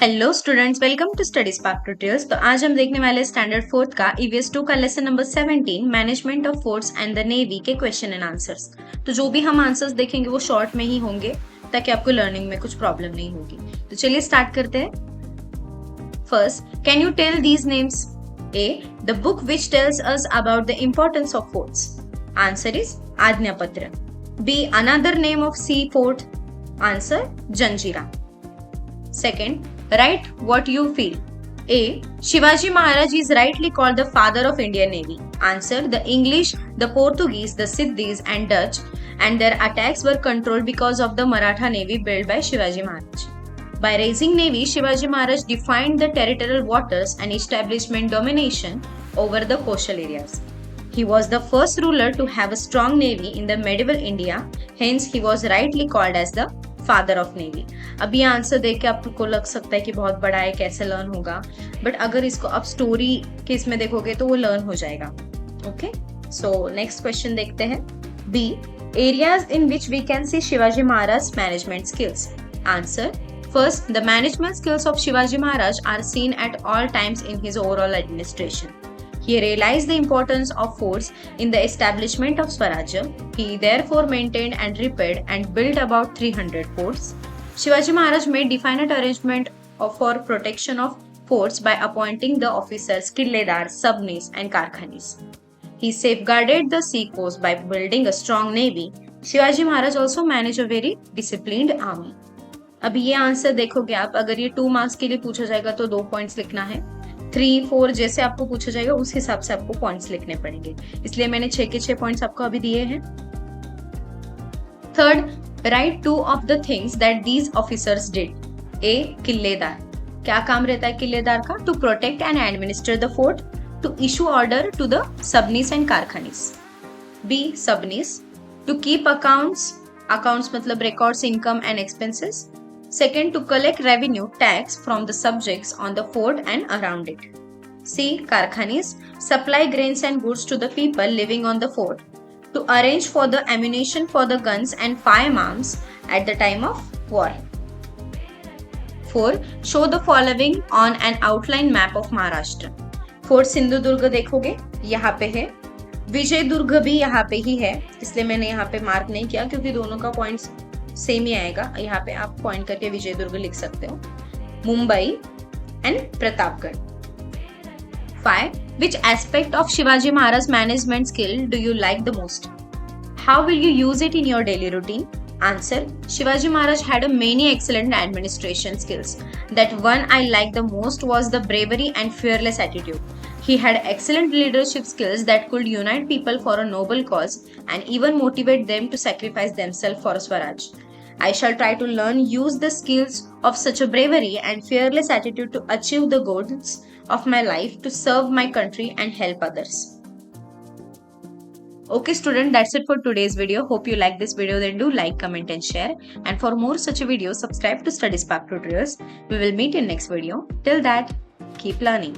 Hello students, welcome to study spark tutorials. तो आज हम देखने वाले स्टैंडर्ड फोर्थ का ईवीएस 2 का lesson number 17 management of forts and the navy के क्वेश्चन एंड आंसर्स। तो जो भी हम आंसर्स देखेंगे वो शॉर्ट में ही होंगे ताकि आपको लर्निंग में कुछ प्रॉब्लम नहीं होगी। तो चलिए स्टार्ट करते हैं। First, can you tell these names? A, the book which tells us about the importance of forts. Answer is Adnyapatra. B, another name of sea fort. Answer Janjira. Second, write what you feel. A, Shivaji Maharaj is rightly called the father of Indian Navy. Answer, the English, the Portuguese, the Siddhis and Dutch and their attacks were controlled because of the Maratha Navy built by Shivaji Maharaj. By raising navy, Shivaji Maharaj defined the territorial waters and established domination over the coastal areas. He was the first ruler to have a strong navy in the medieval India, hence he was rightly called as the father of navy. अब ये answer देख के आपको लग सकता है कि बहुत बड़ा है, कैसे लर्न होगा, बट अगर इसको आप स्टोरी के इसमें देखोगे तो वो लर्न हो जाएगा। ओके, सो नेक्स्ट क्वेश्चन देखते हैं। B, areas in which we can see Shivaji Maharaj management skills. Answer, first, the management skills of Shivaji Maharaj are seen at all times in his overall administration. He realized the importance of force in the establishment of Swarajya. He therefore maintained and repaired and built about 300 forts. Shivaji Maharaj made definite arrangement for protection of forts by appointing the officers Killedar, Subnis and Karkhanis. He safeguarded the sea coast by building a strong navy. Shivaji Maharaj also managed a very disciplined army. अभी ये answer देखोगे आप, अगर ये 2 marks के लिए पूछा जाएगा तो 2 पॉइंट्स लिखना है। 3, 4 जैसे आपको पूछा जाएगा उस हिसाब से आपको पॉइंट्स लिखने पड़ेंगे, इसलिए मैंने 6 के 6 पॉइंट्स आपको अभी दिए हैं। Third, write 2 of the things that these officers did. A, किल्लेदार, क्या काम रहता है किल्लेदार का? To protect and administer the fort, to issue order to the सबनीस एंड कारखानीस। बी, सबनीस, टू कीप अकाउंट्स, अकाउंट्स मतलब records, income and expenses. Second, to collect revenue tax from the subjects on the fort and around it. C, Karkhanis, supply grains and goods to the people living on the fort, to arrange for the ammunition for the guns and firearms at the time of war. 4, show the following on an outline map of Maharashtra. Fort Sindhudurg देखोगे यहाँ पे है, विजय दुर्ग भी यहाँ पे ही है, इसलिए मैंने यहाँ पे मार्क नहीं किया क्योंकि दोनों का पॉइंट्स सेम ही आएगा। यहाँ पे आप पॉइंट करके विजय दुर्ग लिख सकते हो। Mumbai and Pratapgarh. 5, which aspect of Shivaji Maharaj management skill do you like the most? How will you use it in your daily routine? Answer, Shivaji Maharaj had a many excellent administration skills. That one I liked the most was the bravery and fearless attitude. He had excellent leadership skills that could unite people for a noble cause and even motivate them to sacrifice themselves for Swaraj. I shall try to use the skills of such a bravery and fearless attitude to achieve the goals of my life, to serve my country and help others. Okay student, that's it for today's video. Hope you like this video. Then do like, comment and share. And for more such videos, subscribe to Study Spark Tutorials. We will meet in next video. Till that, keep learning.